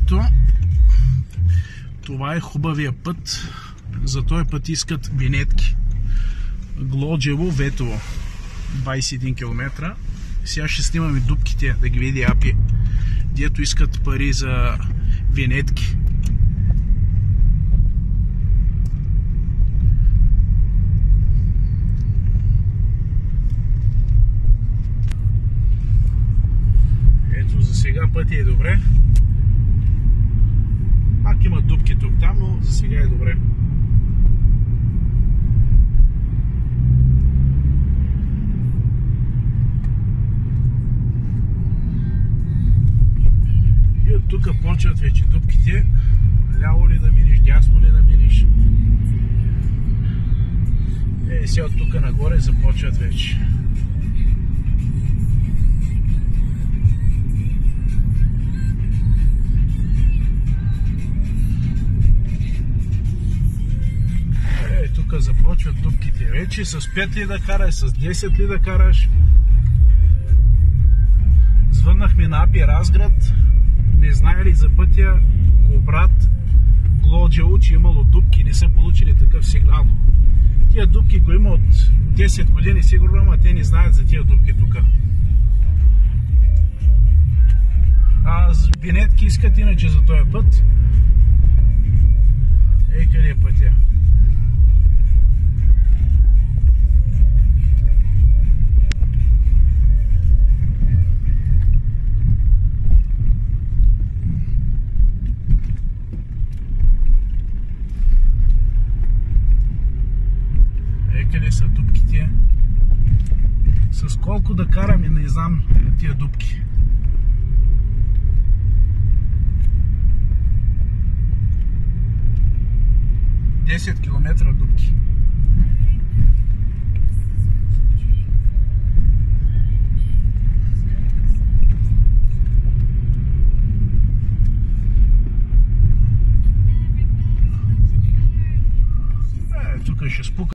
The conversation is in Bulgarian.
ето, това е хубавия път. За този път искат винетки. Глоджево, Ветово, 21 км. Сега ще снимаме дупките, да ги види Апи, дето искат пари за винетки. Ето, за сега пътя е добре. Пак има дупки тук-там, но за сега е добре. И от тук почват вече дупките. Ляво ли да минеш, дясно ли да минеш. Сега от тук нагоре започват вече. Тук започват дупките вече. С 5 ли да караш, с 10 ли да караш. Звъннахме на Апи Разград. Не знаели за пътя Кубрат Глоджево, че имало дупки. Не са получили такъв сигнал. Тия дупки го има от 10 години сигурно, ама те не знаят за тия дупки тук. Винетки искат иначе за този път. Къде е пътя? Къде са дупките? С колко да караме, не знам, на тия дупки. Десет километра дупки. Тук ще спука.